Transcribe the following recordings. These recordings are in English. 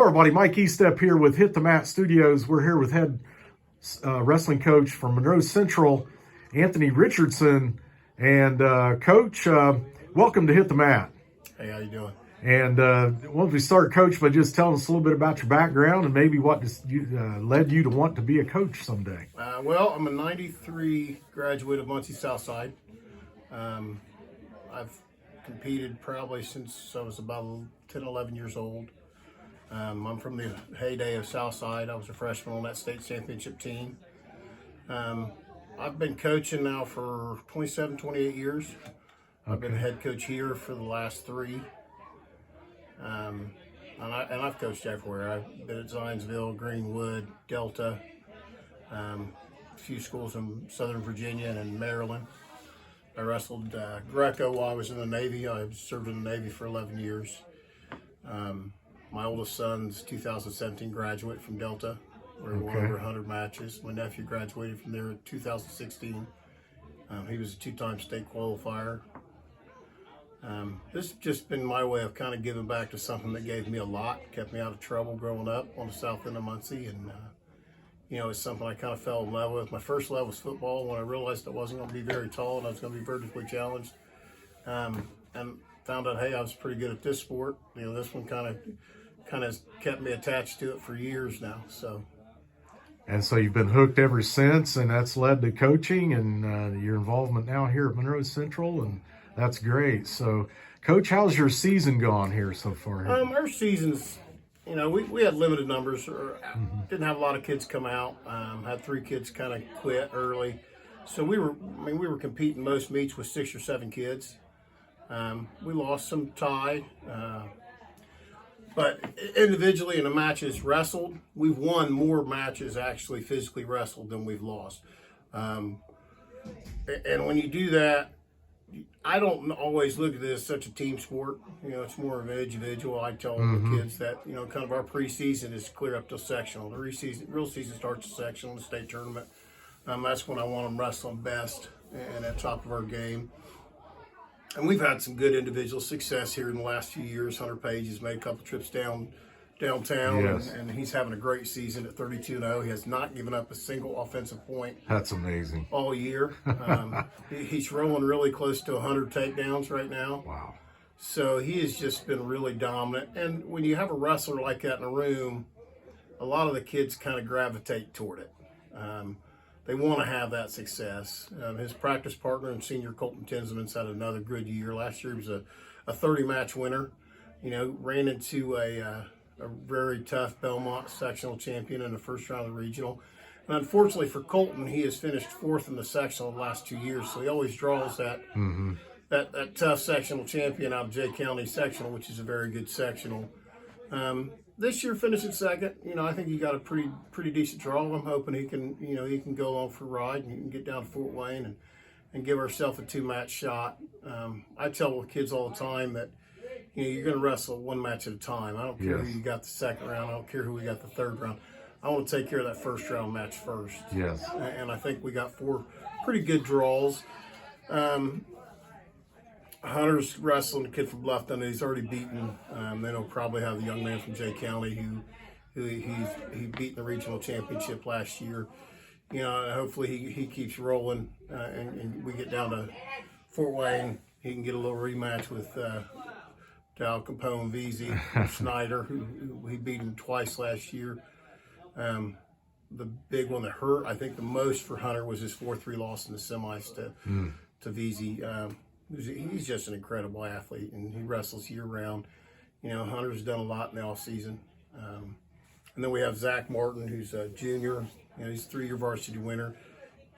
everybody. Mike Estep here with Hit the Mat Studios. We're here with head wrestling coach from Monroe Central, Anthony Richardson. And Coach, welcome to Hit the Mat. Hey, how you doing? And why don't we start, Coach, by just telling us a little bit about your background and maybe what led you to want to be a coach someday. Well, I'm a 93 graduate of Muncie Southside. I've competed probably since I was about 10, 11 years old. I'm from the heyday of Southside. I was a freshman on that state championship team. I've been coaching now for 27, 28 years. I've been head coach here for the last 3. And I've coached everywhere. I've been at Zionsville, Greenwood, Delta, a few schools in Southern Virginia and in Maryland. I wrestled Greco while I was in the Navy. I served in the Navy for 11 years. My oldest son's 2017 graduate from Delta, where he won over 100 matches. My nephew graduated from there in 2016. He was a 2-time state qualifier. This has just been my way of kind of giving back to something that gave me a lot, kept me out of trouble growing up on the south end of Muncie, and it's something I kind of fell in love with. My first love was football. When I realized I wasn't going to be very tall and I was going to be vertically challenged, and found out, hey, I was pretty good at this sport. This one kind of kept me attached to it for years now. And so you've been hooked ever since, and that's led to coaching and your involvement now here at Monroe Central, and that's great. So, Coach, how's your season gone here so far? Our season's, we had limited numbers. Didn't have a lot of kids come out. Had 3 kids kind of quit early. So we were competing most meets with 6 or 7 kids. We lost some tie. But individually in the matches wrestled, we've won more matches actually physically wrestled than we've lost. And when you do that, I don't always look at this as such a team sport. It's more of an individual. I tell the kids that, kind of our preseason is clear up to sectional. The real season starts at sectional, the state tournament. That's when I want them wrestling best and at top of our game. And we've had some good individual success here in the last few years. Hunter Page has made a couple trips downtown, yes. and he's having a great season at 32-0. He has not given up a single offensive point. That's amazing. All year. He's rolling really close to 100 takedowns right now. Wow. So he has just been really dominant. And when you have a wrestler like that in a room, a lot of the kids kind of gravitate toward it. They want to have that success. His practice partner and senior Colton Tinsman's had another good year. Last year he was a 30-match winner. Ran into a very tough Belmont sectional champion in the first round of the regional. And unfortunately for Colton, he has finished 4th in the sectional the last 2 years. So he always draws that tough sectional champion out of Jay County sectional, which is a very good sectional. This year, finishing 2nd, I think he got a pretty decent draw. I'm hoping he can go along for a ride and he can get down to Fort Wayne and give ourselves a 2-match shot. I tell the kids all the time that you're going to wrestle 1 match at a time. I don't care who you got the 2nd round. I don't care who we got the 3rd round. I want to take care of that 1st round match first. Yes. And I think we got 4 pretty good draws. Hunter's wrestling the kid from Bluffton. He's already beaten. Then he'll probably have the young man from Jay County who he beat in the regional championship last year. Hopefully he keeps rolling and we get down to Fort Wayne. He can get a little rematch with Dal Capone, VZ, Snyder, who he beat him twice last year. The big one that hurt, I think, the most for Hunter was his 4-3 loss in the semis to VZ. He's just an incredible athlete, and he wrestles year-round. Hunter's done a lot in the off-season. And then we have Zach Martin, who's a junior. He's a 3-year varsity winner.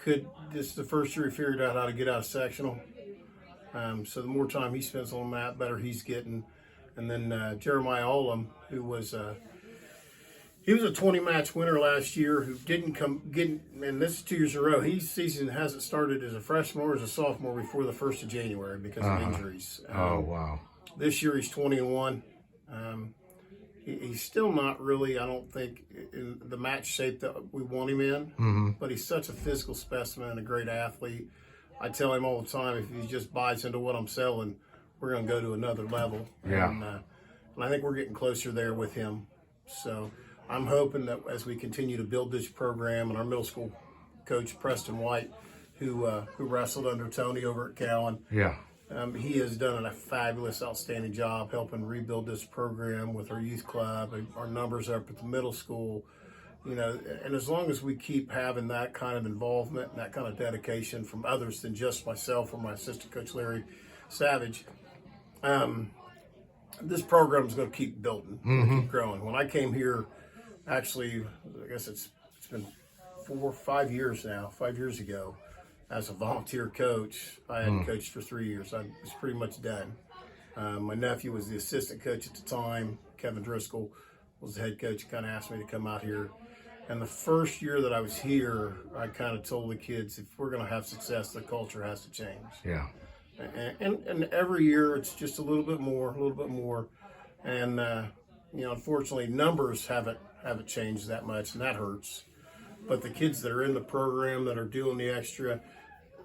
This is the first year he figured out how to get out of sectional. So the more time he spends on that, better he's getting. And then Jeremiah Olam, who was he was a 20-match winner last year who didn't and this is 2 years in a row. His season hasn't started as a freshman or as a sophomore before the 1st of January because of injuries. Oh, wow. This year he's 20-1. He's still not really, I don't think, in the match shape that we want him in, but he's such a physical specimen and a great athlete. I tell him all the time, if he just buys into what I'm selling, we're going to go to another level. Yeah. And I think we're getting closer there with him. So I'm hoping that as we continue to build this program, and our middle school coach, Preston White, who wrestled under Tony over at Cowan, Yeah. He has done a fabulous, outstanding job helping rebuild this program with our youth club. Our numbers up at the middle school, and as long as we keep having that kind of involvement and that kind of dedication from others than just myself or my assistant coach, Larry Savage, this program is going to keep building, keep growing. When I came here, actually, I guess it's been 5 years now, 5 years ago, as a volunteer coach. I hadn't coached for 3 years. I was pretty much done. My nephew was the assistant coach at the time. Kevin Driscoll was the head coach. He kind of asked me to come out here. And the first year that I was here, I kind of told the kids, if we're going to have success, the culture has to change. Yeah. And every year it's just a little bit more. And, unfortunately, numbers haven't changed that much, and that hurts. But the kids that are in the program that are doing the extra,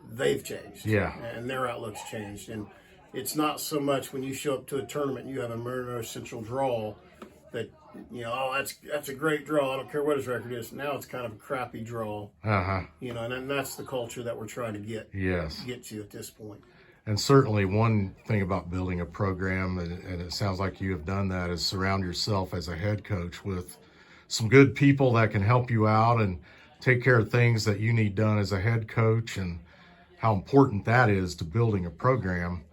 they've changed. Yeah. And their outlook's changed. And it's not so much when you show up to a tournament and you have a Monroe Central draw that, that's a great draw. I don't care what his record is. Now it's kind of a crappy draw. And that's the culture that we're trying to get to at this point. And certainly one thing about building a program, and it sounds like you have done that, is surround yourself as a head coach with some good people that can help you out and take care of things that you need done as a head coach, and how important that is to building a program.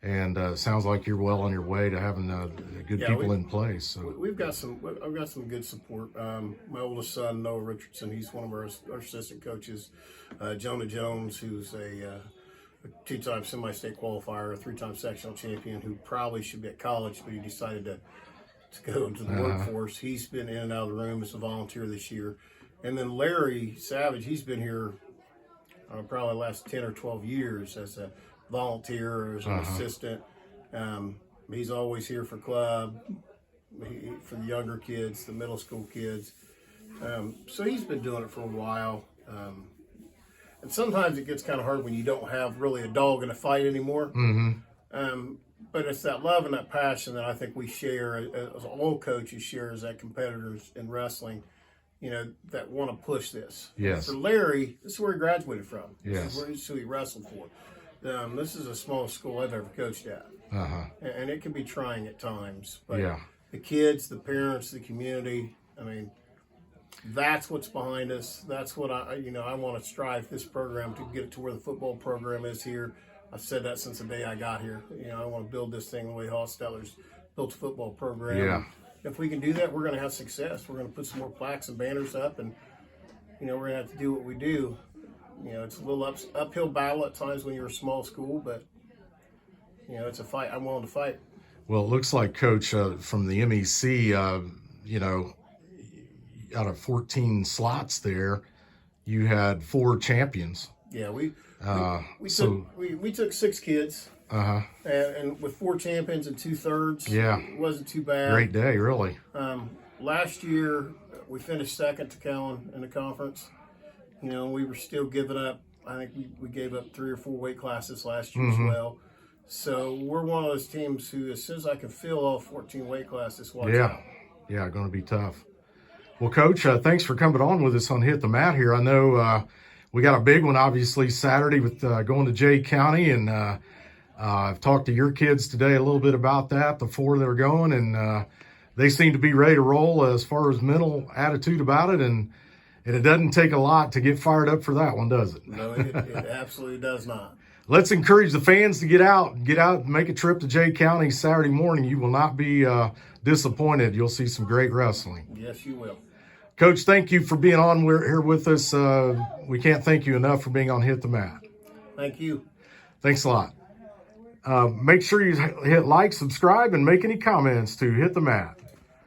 And it sounds like you're well on your way to having good people in place. So I've got some good support. My oldest son, Noah Richardson, he's one of our assistant coaches. Jonah Jones, who's a two-time semi-state qualifier, a three-time sectional champion, who probably should be at college, but he decided to go into the workforce. He's been in and out of the room as a volunteer this year. And then Larry Savage, he's been here probably the last 10 or 12 years as a volunteer, as an assistant. He's always here for club, for the younger kids, the middle school kids. So he's been doing it for a while. And sometimes it gets kind of hard when you don't have really a dog in a fight anymore. But it's that love and that passion that I think we share as all coaches share as that competitors in wrestling, that want to push this. Yes. For Larry, this is where he graduated from. Yes. This is who he wrestled for. This is the smallest school I've ever coached at. And it can be trying at times. But the kids, the parents, the community, that's what's behind us. That's what I want to strive this program to get it to where the football program is here. I've said that since the day I got here. I want to build this thing the way Hostetler's built a football program. Yeah. If we can do that, we're going to have success. We're going to put some more plaques and banners up, and we're going to have to do what we do. It's a little uphill battle at times when you're a small school, but it's a fight. I'm willing to fight. Well, it looks like, Coach, from the MEC, out of 14 slots there, you had 4 champions. Yeah, we took 6 kids. And with 4 champions and 2/3, it wasn't too bad. Great day, really. Last year we finished second to Cowan in the conference. We were still giving up. I think we gave up 3 or 4 weight classes last year as well. So we're one of those teams who, as soon as I can fill all 14 weight classes, watch out. Yeah, going to be tough. Well, Coach, thanks for coming on with us on Hit the Mat here. I know we got a big one, obviously, Saturday with going to Jay County, and I've talked to your kids today a little bit about that, the 4 that are going, and they seem to be ready to roll as far as mental attitude about it, and it doesn't take a lot to get fired up for that one, does it? No, it absolutely does not. Let's encourage the fans to get out and make a trip to Jay County Saturday morning. You will not be disappointed. You'll see some great wrestling. Yes, you will. Coach, thank you for being on here with us. We can't thank you enough for being on Hit the Mat. Thank you. Thanks a lot. Make sure you hit like, subscribe, and make any comments to Hit the Mat.